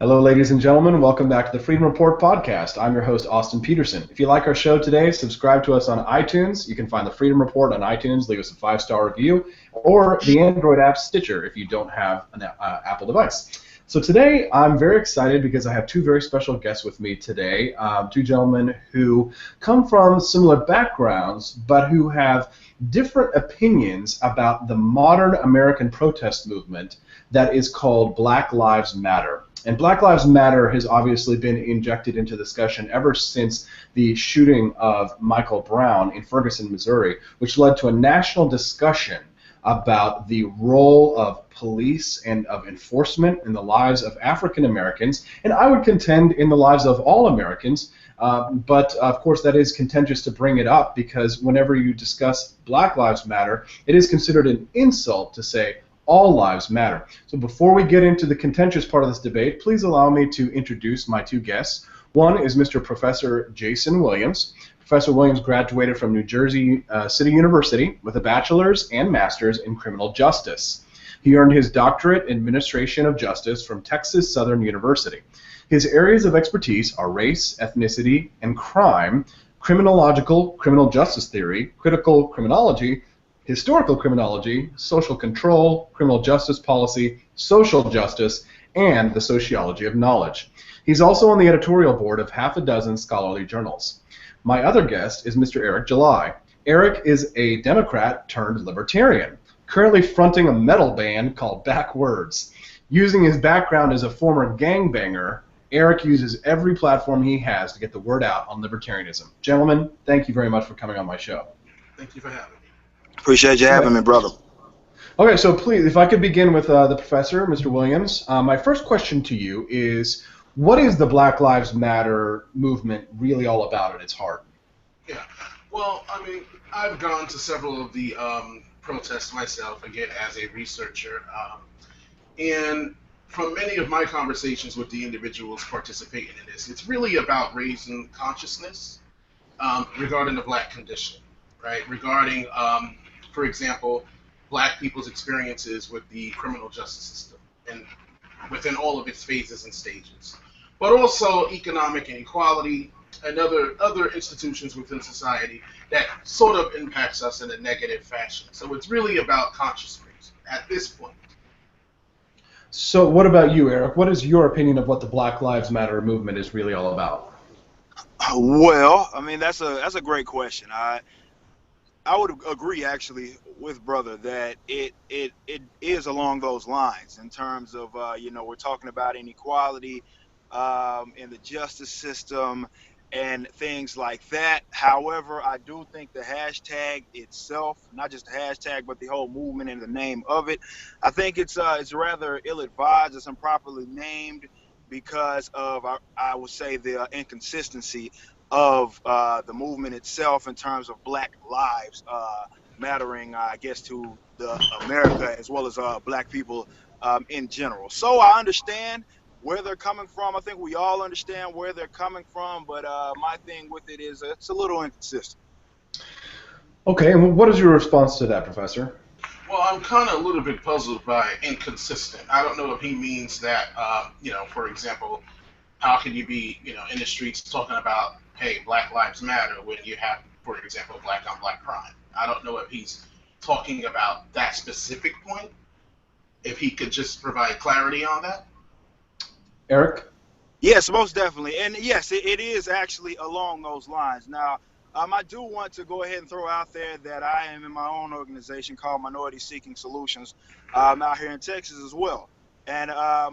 Hello, ladies and gentlemen. Welcome back to the Freedom Report podcast. I'm your host, Austin Peterson. If you like our show today, subscribe to us on iTunes. You can find the Freedom Report on iTunes. Leave us a 5-star review, or the Android app Stitcher if you don't have an Apple device. So today, I'm very excited because I have two very special guests with me today, two gentlemen who come from similar backgrounds, but who have different opinions about the modern American protest movement that is called Black Lives Matter. And Black Lives Matter has obviously been injected into discussion ever since the shooting of Michael Brown in Ferguson, Missouri, which led to a national discussion about the role of police and of enforcement in the lives of African Americans, and I would contend in the lives of all Americans. But of course, that is contentious to bring it up because whenever you discuss Black Lives Matter, it is considered an insult to say all lives matter. So before we get into the contentious part of this debate, please allow me to introduce my two guests. One is Mr. Professor Jason Williams. Professor Williams graduated from New Jersey City University with a bachelor's and master's in criminal justice. He earned his doctorate in administration of justice from Texas Southern University. His areas of expertise are race, ethnicity, and crime, criminological criminal justice theory, critical criminology, historical criminology, social control, criminal justice policy, social justice, and the sociology of knowledge. He's also on the editorial board of half a dozen scholarly journals. My other guest is Mr. Eric July. Eric is a Democrat turned libertarian, currently fronting a metal band called Backwords. Using his background as a former gangbanger, Eric uses every platform he has to get the word out on libertarianism. Gentlemen, thank you very much for coming on my show. Thank you for having me. Appreciate you having me, brother. Okay, so please, if I could begin with the professor, Mr. Williams. My first question to you is, what is the Black Lives Matter movement really all about at its heart? Yeah, well, I mean, I've gone to several of the protests myself, again, as a researcher. And from many of my conversations with the individuals participating in this, it's really about raising consciousness regarding the black condition, right? Regarding, for example, black people's experiences with the criminal justice system and within all of its phases and stages, but also economic inequality and other institutions within society that sort of impacts us in a negative fashion. So it's really about conscious raising at this point. So what about you, Eric? What is your opinion of what the Black Lives Matter movement is really all about? Well, I mean that's a great question. I would agree actually with brother that it is along those lines in terms of we're talking about inequality in the justice system and things like that. However, I do think the hashtag itself, not just the hashtag, but the whole movement and the name of it, I think it's rather ill-advised. It's improperly named because of I would say the inconsistency of the movement itself in terms of black lives mattering, I guess, to the America as well as black people in general. So I understand where they're coming from. I think we all understand where they're coming from, but my thing with it is it's a little inconsistent. Okay, and what is your response to that, Professor? Well, I'm kind of a little bit puzzled by inconsistent. I don't know if he means that, for example, how can you be, in the streets talking about, hey, Black Lives Matter when you have, for example, black on black crime? I don't know if he's talking about that specific point. If he could just provide clarity on that. Eric? Yes, most definitely. And yes, it is actually along those lines. Now, I do want to go ahead and throw out there that I am in my own organization called Minority Seeking Solutions out here in Texas as well. And I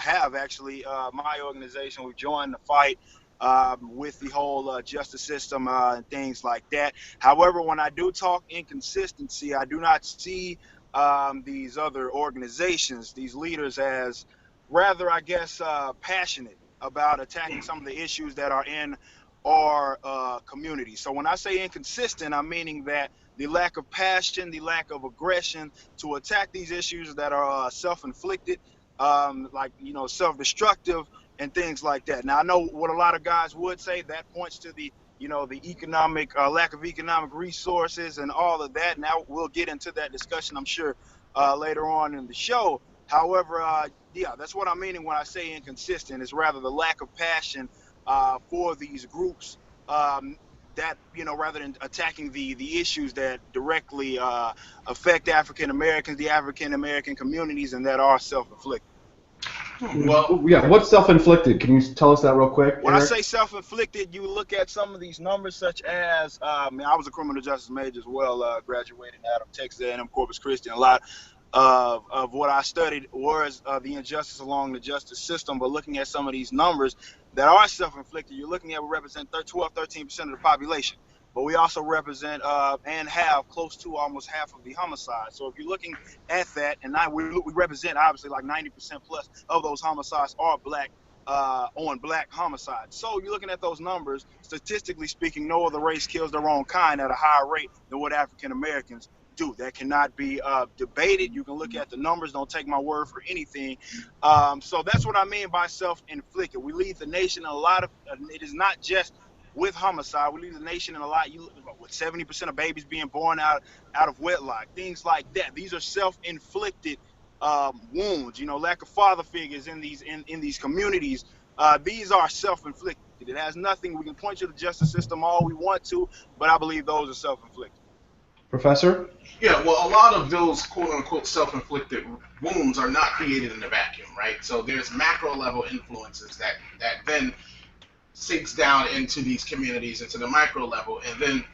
have actually my organization. We've joined the fight with the whole justice system and things like that. However, when I do talk inconsistency, I do not see these other organizations, these leaders, as rather, I guess, passionate about attacking some of the issues that are in our community. So when I say inconsistent, I'm meaning that the lack of passion, the lack of aggression to attack these issues that are self-inflicted, self-destructive and things like that. Now, I know what a lot of guys would say that points to the economic lack of economic resources and all of that. Now we'll get into that discussion, I'm sure, later on in the show. However, yeah, that's what I'm meaning when I say inconsistent. It's rather the lack of passion for these groups, that, rather than attacking the issues that directly affect African Americans, the African American communities, and that are self-inflicted. Well, Yeah, what's self-inflicted? Can you tell us that real quick, When I Eric? say self-inflicted, you look at some of these numbers, such as, I was a criminal justice major as well, graduated out of Texas A&M Corpus Christi. A lot of what I studied was the injustice along the justice system. But looking at some of these numbers that are self-inflicted, you're looking at, we represent 12, 13% of the population. But we also represent and have close to almost half of the homicides. So if you're looking at that, and we represent obviously like 90% plus of those homicides are black, on black homicides. So you're looking at those numbers, statistically speaking, no other race kills their own kind at a higher rate than what African Americans do. That cannot be debated. You can look at the numbers. Don't take my word for anything. So that's what I mean by self-inflicted. We lead the nation in a lot of, it is not just with homicide. We lead the nation in a lot, with 70% of babies being born out of wedlock, things like that. These are self-inflicted wounds, lack of father figures in these communities. These are self-inflicted. It has nothing. We can point to the justice system all we want to, but I believe those are self-inflicted. Professor? yeah, well, a lot of those quote unquote self-inflicted wounds are not created in a vacuum, right? So there's macro level influences that then sinks down into these communities, into the micro level, and then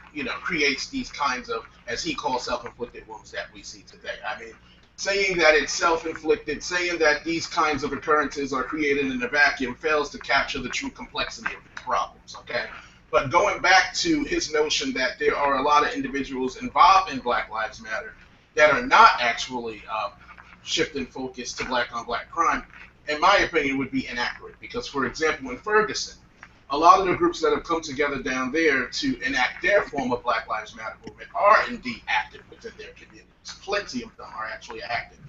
creates these kinds of, as he calls, self-inflicted wounds that we see today. I mean, saying that it's self-inflicted, saying that these kinds of occurrences are created in a vacuum, fails to capture the true complexity of the problems. Okay, but going back to his notion that there are a lot of individuals involved in Black Lives Matter that are not actually shifting focus to black on black crime, in my opinion, would be inaccurate. Because, for example, in Ferguson, a lot of the groups that have come together down there to enact their form of Black Lives Matter movement are indeed active within their communities. Plenty of them are actually active.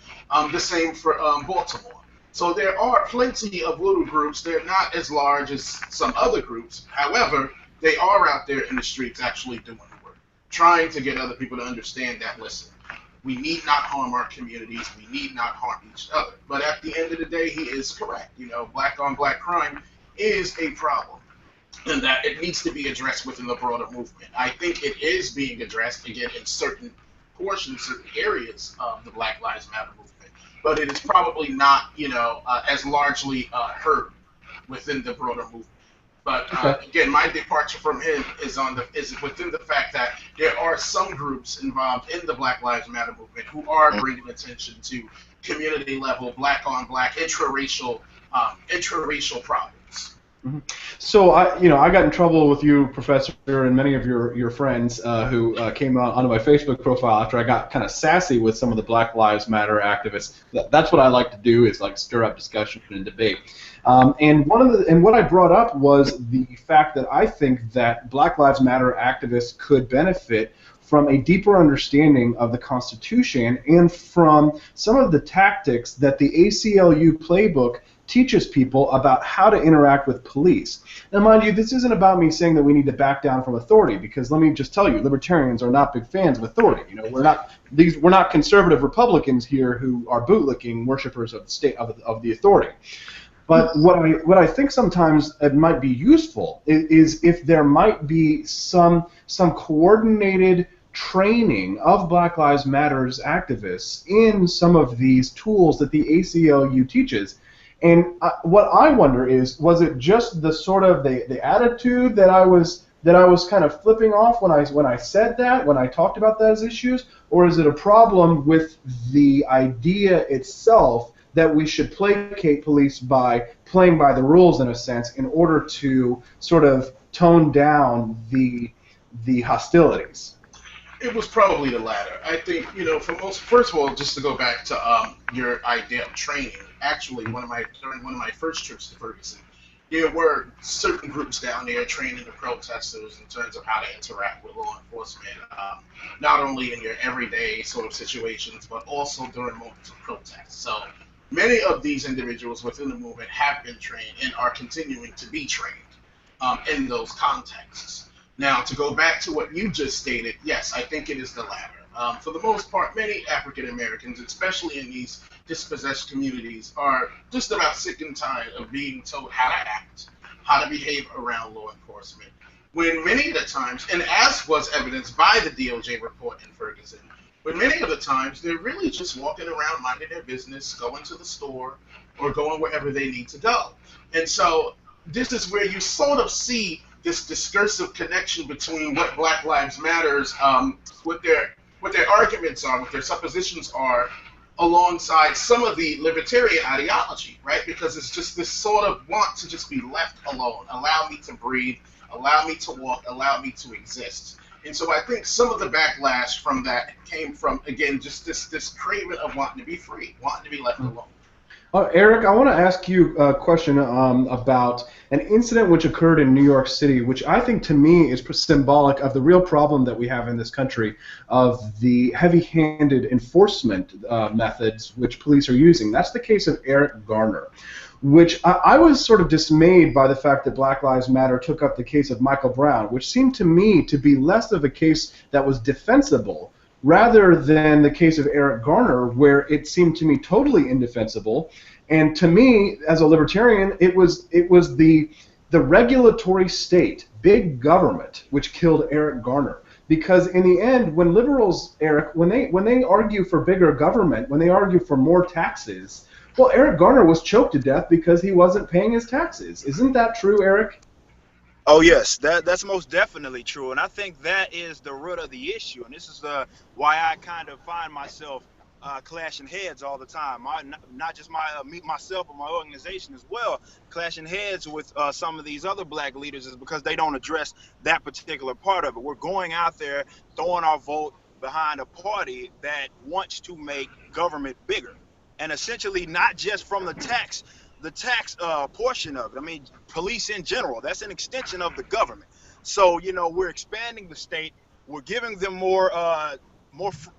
The same for Baltimore. So there are plenty of little groups. They're not as large as some other groups. However, they are out there in the streets actually doing the work, trying to get other people to understand that, listen, we need not harm our communities. We need not harm each other. But at the end of the day, he is correct. Black on black crime is a problem, and that it needs to be addressed within the broader movement. I think it is being addressed, again, in certain portions, certain areas of the Black Lives Matter movement, but it is probably not, as largely heard within the broader movement. But again, my departure from him is within the fact that there are some groups involved in the Black Lives Matter movement who are bringing attention to community level, black on black, intraracial problems. So I got in trouble with you, Professor, and many of your friends who came onto my Facebook profile after I got kind of sassy with some of the Black Lives Matter activists. That's what I like to do, is like stir up discussion and debate. And what I brought up was the fact that I think that Black Lives Matter activists could benefit from a deeper understanding of the Constitution and from some of the tactics that the ACLU playbook teaches people about how to interact with police. Now, mind you, this isn't about me saying that we need to back down from authority, because let me just tell you, libertarians are not big fans of authority. We're not conservative Republicans here who are bootlicking worshipers of the state of the authority. But what I think sometimes it might be useful is if there might be some coordinated training of Black Lives Matter's activists in some of these tools that the ACLU teaches. And what I wonder is, was it just the sort of the attitude that I was kind of flipping off when I said that, when I talked about those issues, or is it a problem with the idea itself that we should placate police by playing by the rules in a sense in order to sort of tone down the hostilities? It was probably the latter. I think, first of all, just to go back to your idea of training, actually, during one of my first trips to Ferguson, there were certain groups down there training the protesters in terms of how to interact with law enforcement, not only in your everyday sort of situations, but also during moments of protest. So many of these individuals within the movement have been trained and are continuing to be trained in those contexts. Now, to go back to what you just stated, yes, I think it is the latter. For the most part, many African Americans, especially in these dispossessed communities are just about sick and tired of being told how to act, how to behave around law enforcement. When many of the times, and as was evidenced by the DOJ report in Ferguson, when many of the times they're really just walking around minding their business, going to the store, or going wherever they need to go. And so this is where you sort of see this discursive connection between what Black Lives Matters, what their arguments are, what their suppositions are, alongside some of the libertarian ideology, right? Because it's just this sort of want to just be left alone, allow me to breathe, allow me to walk, allow me to exist. And so I think some of the backlash from that came from, again, just this craving of wanting to be free, wanting to be left alone. Eric, I want to ask you a question about an incident which occurred in New York City, which I think to me is symbolic of the real problem that we have in this country of the heavy-handed enforcement methods which police are using. That's the case of Eric Garner, which I was sort of dismayed by the fact that Black Lives Matter took up the case of Michael Brown, which seemed to me to be less of a case that was defensible rather than the case of Eric Garner, where it seemed to me totally indefensible. And to me, as a libertarian, it was the regulatory state, big government, which killed Eric Garner. Because in the end, when liberals, Eric, when they argue for bigger government, when they argue for more taxes, well, Eric Garner was choked to death because he wasn't paying his taxes. Isn't that true, Eric? Oh yes, that's most definitely true, and I think that is the root of the issue, and this is why I kind of find myself clashing heads all the time. Not just myself, but my organization as well, clashing heads with some of these other black leaders is because they don't address that particular part of it. We're going out there throwing our vote behind a party that wants to make government bigger, and essentially not just from the tax portion of it. I mean, police in general, that's an extension of the government. So, we're expanding the state. We're giving them more,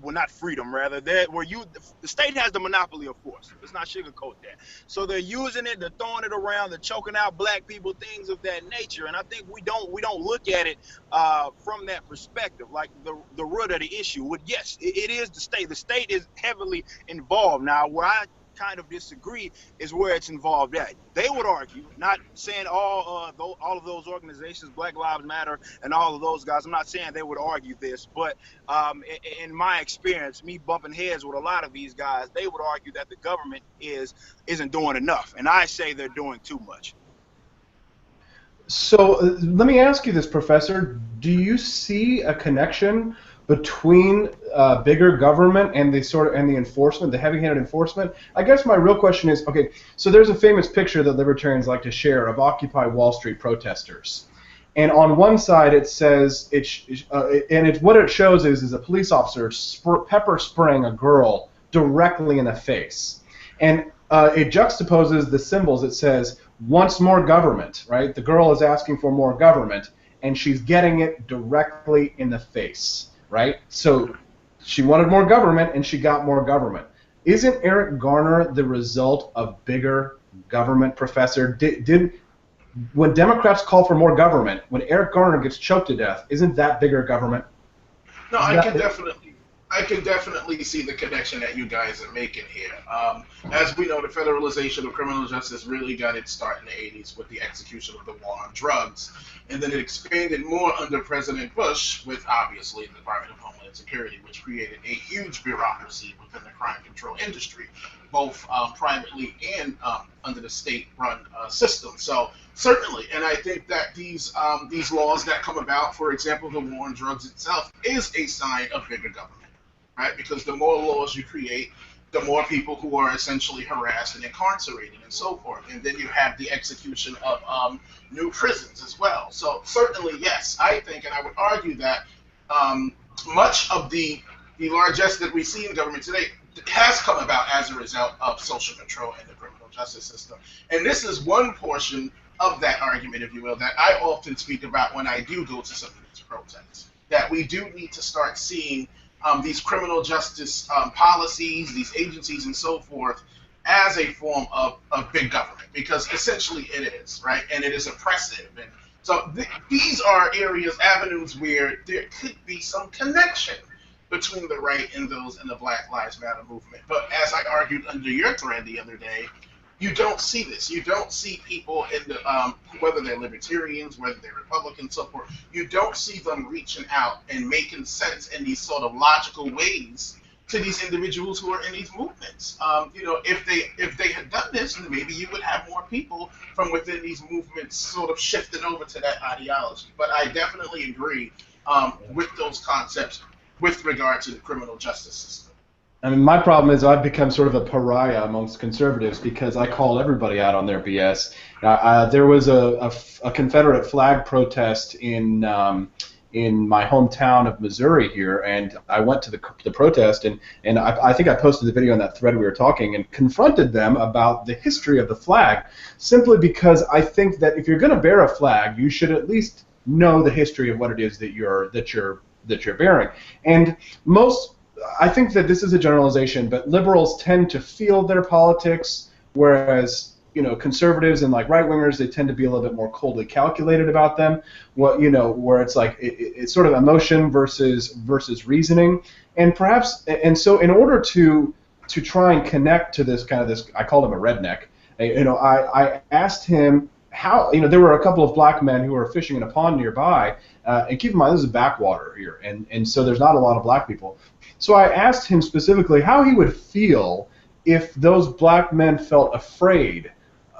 not freedom, rather. The state has the monopoly of force. Let's not sugarcoat that. So they're using it, they're throwing it around, they're choking out black people, things of that nature. And I think we don't look at it from that perspective, like the root of the issue. Yes, it is the state. The state is heavily involved. Now, where I kind of disagree is where it's involved at. They would argue, not saying all of those organizations, Black Lives Matter and all of those guys, I'm not saying they would argue this, but in my experience, me bumping heads with a lot of these guys, they would argue that the government isn't doing enough, and I say they're doing too much. So let me ask you this, Professor. Do you see a connection between bigger government and the enforcement, the heavy-handed enforcement? I guess my real question is, okay, so there's a famous picture that libertarians like to share of Occupy Wall Street protesters. And on one side it says, what it shows is a police officer pepper spraying a girl directly in the face. And it juxtaposes the symbols. It says, wants more government, right? The girl is asking for more government, and she's getting it directly in the face. Right? So she wanted more government, and she got more government. Isn't Eric Garner the result of bigger government, Professor? When Democrats call for more government, when Eric Garner gets choked to death, isn't that bigger government? No, I can definitely see the connection that you guys are making here. As we know, the federalization of criminal justice really got its start in the 80s with the execution of the war on drugs. And then it expanded more under President Bush with, obviously, the Department of Homeland Security, which created a huge bureaucracy within the crime control industry, both privately and under the state-run system. So certainly, and I think that these laws that come about, for example, the war on drugs itself, is a sign of bigger government. Right? Because the more laws you create, the more people who are essentially harassed and incarcerated and so forth. And then you have the execution of new prisons as well. So certainly, yes, I think, and I would argue that much of the largesse that we see in government today has come about as a result of social control in the criminal justice system. And this is one portion of that argument, if you will, that I often speak about when I do go to some of these protests, that we do need to start seeing these criminal justice policies, these agencies and so forth, as a form of big government, because essentially it is, right? And it is oppressive. And so these are areas, avenues where there could be some connection between the right and those in the Black Lives Matter movement. But as I argued under your thread the other day, you don't see this. You don't see people in the whether they're libertarians, whether they're Republicans, so forth. You don't see them reaching out and making sense in these sort of logical ways to these individuals who are in these movements. If they had done this, then maybe you would have more people from within these movements sort of shifted over to that ideology. But I definitely agree with those concepts with regard to the criminal justice system. I mean, my problem is I've become sort of a pariah amongst conservatives because I call everybody out on their BS. There was a Confederate flag protest in my hometown of Missouri here, and I went to the protest, and I think I posted the video on that thread we were talking and confronted them about the history of the flag, simply because I think that if you're going to bear a flag, you should at least know the history of what it is that you're bearing. And I think that this is a generalization, but liberals tend to field their politics, whereas conservatives and like right-wingers, they tend to be a little bit more coldly calculated about them. Where it's like it's sort of emotion versus reasoning, and so in order to try and connect to this I called him a redneck. I asked him how. There were a couple of black men who were fishing in a pond nearby, and keep in mind this is a backwater here, and so there's not a lot of black people. So I asked him specifically how he would feel if those black men felt afraid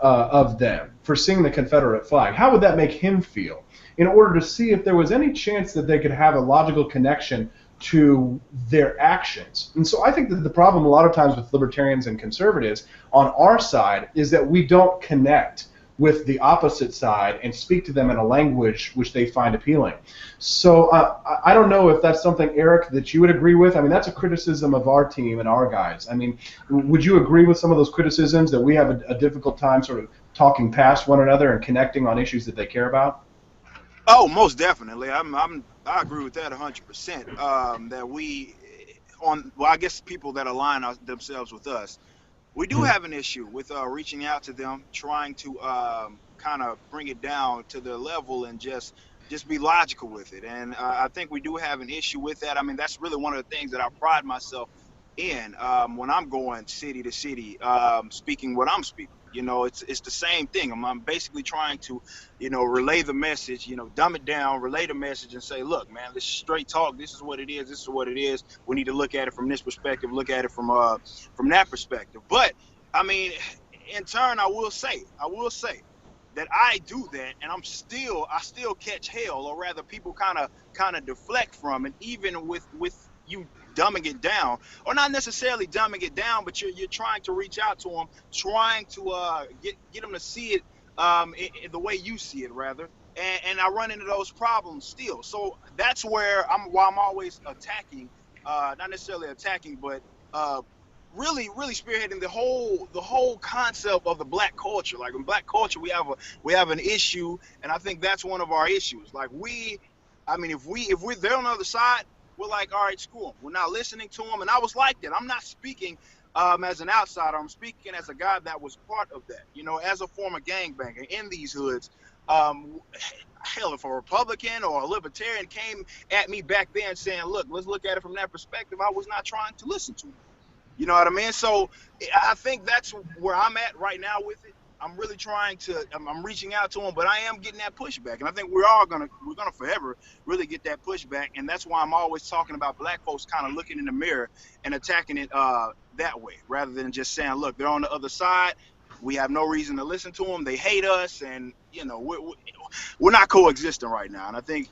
of them for seeing the Confederate flag. How would that make him feel? In order to see if there was any chance that they could have a logical connection to their actions. And so I think that the problem a lot of times with libertarians and conservatives on our side is that we don't connect with the opposite side and speak to them in a language which they find appealing. So I don't know if that's something, Eric, that you would agree with. I mean, that's a criticism of our team and our guys. I mean, would you agree with some of those criticisms that we have a difficult time sort of talking past one another and connecting on issues that they care about? Oh, most definitely. I agree with that 100%. I guess people that align themselves with us, we do have an issue with reaching out to them, trying to kind of bring it down to their level and just be logical with it. And I think we do have an issue with that. I mean, that's really one of the things that I pride myself in when I'm going city to city, speaking what I'm speaking. It's the same thing. I'm basically trying to, relay the message, dumb it down, relay the message and say, look, man, this is straight talk. This is what it is. This is what it is. We need to look at it from this perspective, look at it from that perspective. But, I mean, in turn, I will say that I do that, and I still catch hell, or rather people kind of deflect from it, even with you dumbing it down, or not necessarily dumbing it down, but you're trying to reach out to them, trying to get them to see it in the way you see it, rather. And I run into those problems still. So that's where I'm always attacking, not necessarily attacking, but really spearheading the whole concept of the black culture. Like in black culture, we have an issue, and I think that's one of our issues. Like if we're there on the other side, we're like, all right, screw them. We're not listening to them. And I was like that. I'm not speaking as an outsider. I'm speaking as a guy that was part of that. As a former gangbanger in these hoods. Hell, if a Republican or a libertarian came at me back then saying, look, let's look at it from that perspective, I was not trying to listen to them. You know what I mean? So I think that's where I'm at right now with it. I'm really I'm reaching out to them, but I am getting that pushback. And I think we're gonna forever really get that pushback. And that's why I'm always talking about black folks kind of looking in the mirror and attacking it that way, rather than just saying, look, they're on the other side. We have no reason to listen to them. They hate us. And, we're not coexisting right now. And I think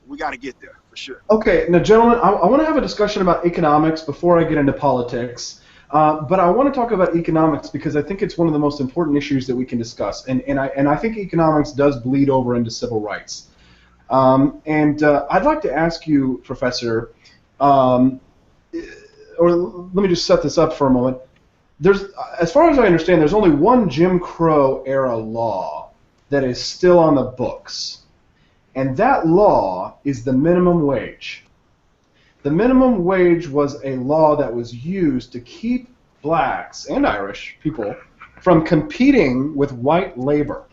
we got to get there for sure. Okay, now, gentlemen, I want to have a discussion about economics before I get into politics. But I want to talk about economics because I think it's one of the most important issues that we can discuss, and I think economics does bleed over into civil rights. I'd like to ask you, Professor, or let me just set this up for a moment. As far as I understand, there's only one Jim Crow era law that is still on the books, and that law is the minimum wage. The minimum wage was a law that was used to keep blacks and Irish people from competing with white labor.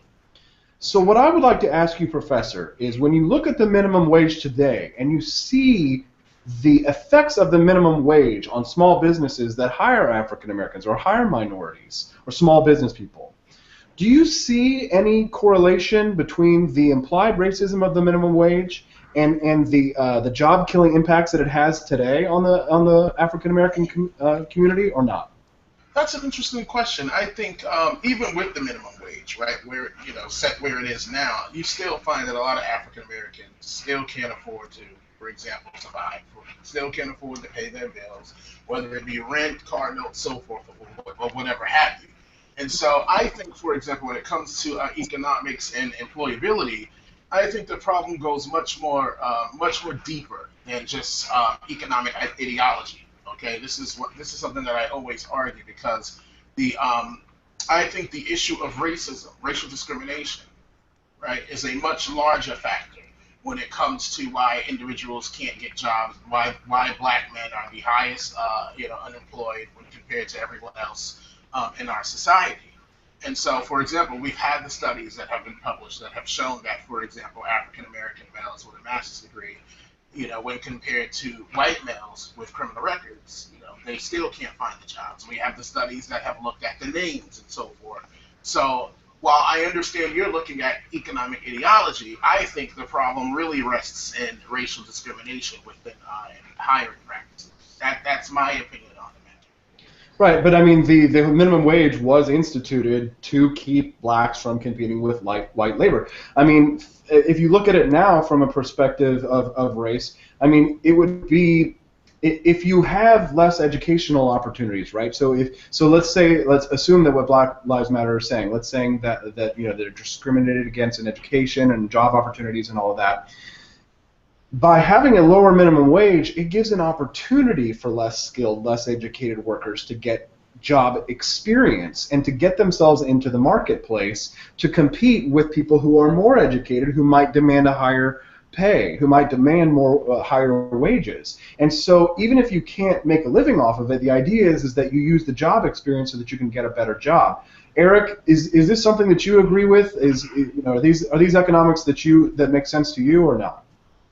So what I would like to ask you, Professor, is when you look at the minimum wage today and you see the effects of the minimum wage on small businesses that hire African Americans or hire minorities or small business people. Do you see any correlation between the implied racism of the minimum wage and the job killing impacts that it has today on the African American community, or not? That's an interesting question. I think even with the minimum wage, right, where set where it is now, you still find that a lot of African Americans still can't afford to, for example, survive. Still can't afford to pay their bills, whether it be rent, car notes, so forth, or whatever have you. And so I think, for example, when it comes to economics and employability, I think the problem goes much more deeper than just economic ideology. Okay, this is something that I always argue because the I think the issue of racism, racial discrimination, right, is a much larger factor when it comes to why individuals can't get jobs, why black men are the highest unemployed when compared to everyone else in our society. And so, for example, we've had the studies that have been published that have shown that, for example, African American males with a master's degree, when compared to white males with criminal records, they still can't find the jobs. We have the studies that have looked at the names and so forth. So while I understand you're looking at economic ideology, I think the problem really rests in racial discrimination within hiring practices. That's my opinion on the matter. Right, but I mean, the minimum wage was instituted to keep blacks from competing with white labor. I mean, if you look at it now from a perspective of race, I mean, it would be if you have less educational opportunities, right? So let's assume that what Black Lives Matter is saying, let's saying that they're discriminated against in education and job opportunities and all of that. By having a lower minimum wage, it gives an opportunity for less skilled, less educated workers to get job experience and to get themselves into the marketplace to compete with people who are more educated, who might demand a higher pay, who might demand more higher wages. And so even if you can't make a living off of it, the idea is that you use the job experience so that you can get a better job. Eric, is this something that you agree with? Are these economics that make sense to you or not?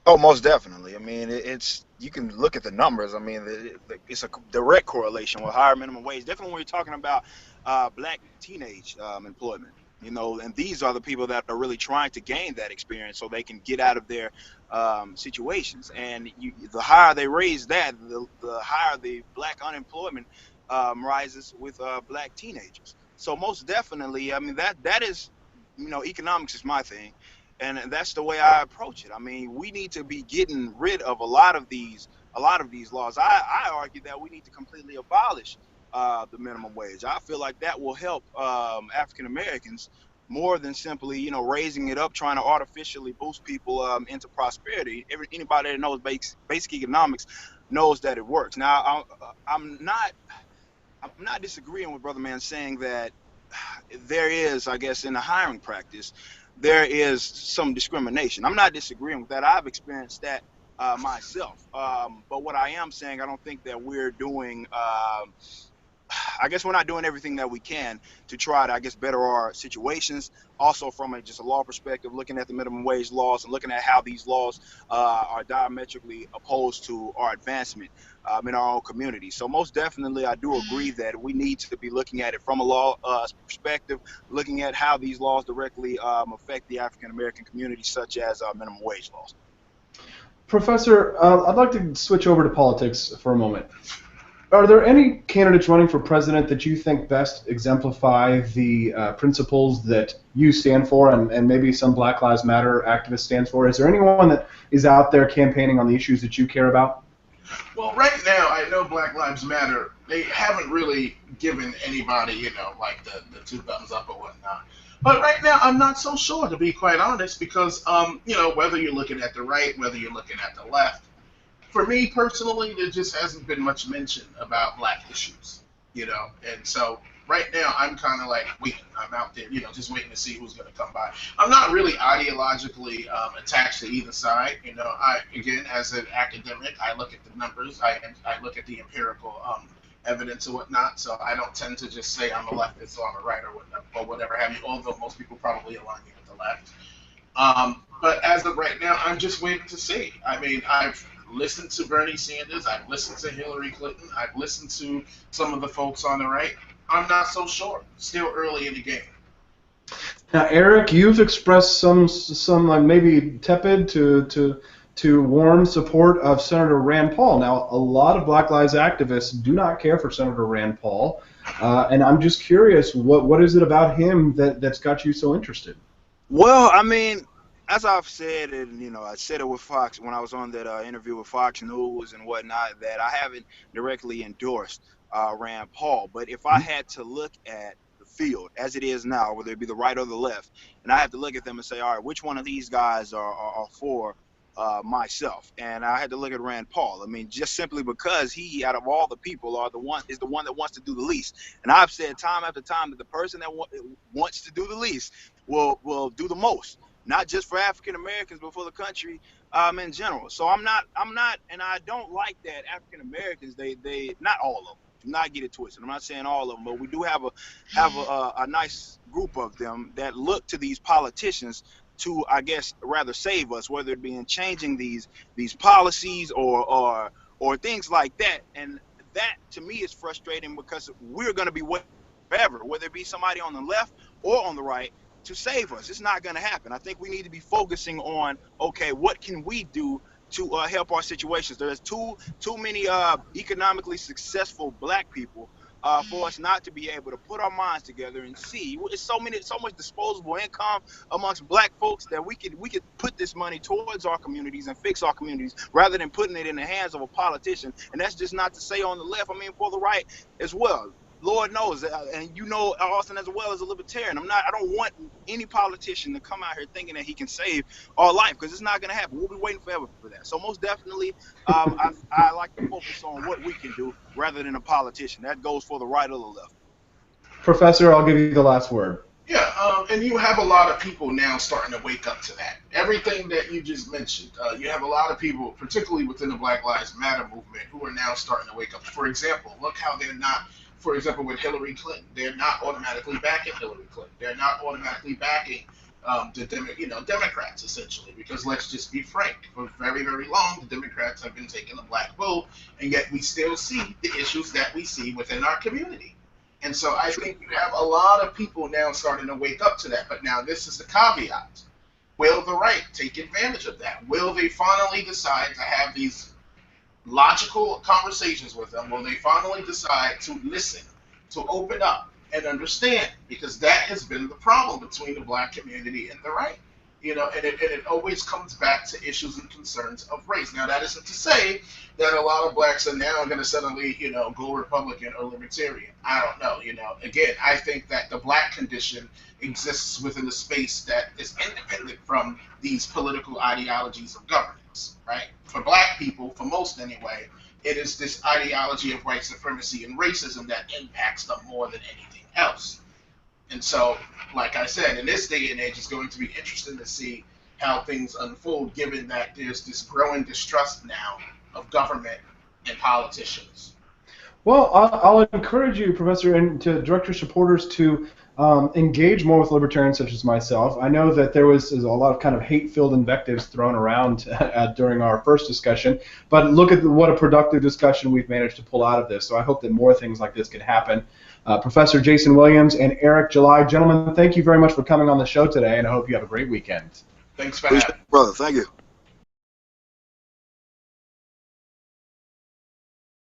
Oh, most definitely. I mean, it's you can look at the numbers. I mean, it's a direct correlation with higher minimum wage. Definitely when you're talking about black teenage employment, and these are the people that are really trying to gain that experience so they can get out of their situations. And the higher they raise that, the higher the black unemployment rises with black teenagers. So most definitely, I mean, that is, economics is my thing. And that's the way I approach it. I mean, we need to be getting rid of a lot of these laws. I argue that we need to completely abolish the minimum wage. I feel like that will help African Americans more than simply, raising it up, trying to artificially boost people into prosperity. Anybody that knows basic economics knows that it works. Now, I'm not disagreeing with Brother Man saying that there is, I guess, in the hiring practice, there is some discrimination. I'm not disagreeing with that. I've experienced that myself. But what I am saying, I don't think that we're doing, I guess we're not doing everything that we can to try to, I guess, better our situations. Also, from just a law perspective, looking at the minimum wage laws and looking at how these laws are diametrically opposed to our advancement in our own community. So most definitely, I do agree that we need to be looking at it from a law perspective, looking at how these laws directly affect the African American community, such as minimum wage laws. Professor, I'd like to switch over to politics for a moment. Are there any candidates running for president that you think best exemplify the principles that you stand for and maybe some Black Lives Matter activist stands for? Is there anyone that is out there campaigning on the issues that you care about? Well, right now, I know Black Lives Matter, they haven't really given anybody, like the two thumbs up or whatnot. But right now, I'm not so sure, to be quite honest, because, whether you're looking at the right, whether you're looking at the left, for me personally, there just hasn't been much mention about black issues, and so right now I'm kind of like waiting. I'm out there, just waiting to see who's going to come by. I'm not really ideologically attached to either side. Again, as an academic, I look at the numbers, I look at the empirical evidence or whatnot, so I don't tend to just say I'm a leftist or I'm a right or whatever have you, although most people probably align me with the left. But as of right now, I'm just waiting to see. I mean, listened to Bernie Sanders. I've listened to Hillary Clinton. I've listened to some of the folks on the right. I'm not so sure. Still early in the game. Now, Eric, you've expressed some like maybe tepid to warm support of Senator Rand Paul. Now, a lot of Black Lives activists do not care for Senator Rand Paul, and I'm just curious, what is it about him that's got you so interested? Well, I mean, as I've said, and I said it with Fox when I was on that interview with Fox News and whatnot, that I haven't directly endorsed Rand Paul. But if I had to look at the field as it is now, whether it be the right or the left, and I had to look at them and say, all right, which one of these guys are for myself? And I had to look at Rand Paul. I mean, just simply because he, out of all the people, is the one that wants to do the least. And I've said time after time that the person that wants to do the least will do the most, not just for African Americans, but for the country in general. So I'm not, and I don't like that African Americans, they not all of them, do not get it twisted. I'm not saying all of them, but we do have a nice group of them that look to these politicians to, I guess, rather save us, whether it be in changing these policies or things like that. And that to me is frustrating because we're going to be waiting forever, whether it be somebody on the left or on the right, to save us. It's not going to happen. I think we need to be focusing on, okay, what can we do to help our situations? There's too many economically successful black people for us not to be able to put our minds together and see. It's so much disposable income amongst black folks that we could put this money towards our communities and fix our communities rather than putting it in the hands of a politician. And that's just not to say on the left. I mean, for the right as well. Lord knows, and Austin, as well as a libertarian, I don't want any politician to come out here thinking that he can save our life, because it's not going to happen. We'll be waiting forever for that. So most definitely, I like to focus on what we can do rather than a politician. That goes for the right or the left. Professor, I'll give you the last word. Yeah, and you have a lot of people now starting to wake up to that. Everything that you just mentioned, you have a lot of people, particularly within the Black Lives Matter movement, who are now starting to wake up. For example, look how they're not. For example, with Hillary Clinton, they're not automatically backing Hillary Clinton. They're not automatically backing the Democrats, essentially, because let's just be frank, for very, very long, the Democrats have been taking the black vote, and yet we still see the issues that we see within our community. And so I think you have a lot of people now starting to wake up to that. But now this is the caveat. Will the right take advantage of that? Will they finally decide to have these logical conversations with them? Will they finally decide to listen, to open up and understand? Because that has been the problem between the black community and the right. And it always comes back to issues and concerns of race. Now, that isn't to say that a lot of blacks are now going to suddenly, go Republican or Libertarian. I don't know. Again, I think that the black condition exists within a space that is independent from these political ideologies of governance, right? For black people, for most anyway, it is this ideology of white supremacy and racism that impacts them more than anything else. And so, like I said, in this day and age, it's going to be interesting to see how things unfold, given that there's this growing distrust now of government and politicians. Well, I'll encourage you, Professor, and to direct your supporters to engage more with libertarians such as myself. I know that there was a lot of kind of hate-filled invectives thrown around during our first discussion, but look at what a productive discussion we've managed to pull out of this. So I hope that more things like this can happen. Professor Jason Williams and Eric July, gentlemen, thank you very much for coming on the show today, and I hope you have a great weekend. Thanks for having me. Brother, thank you.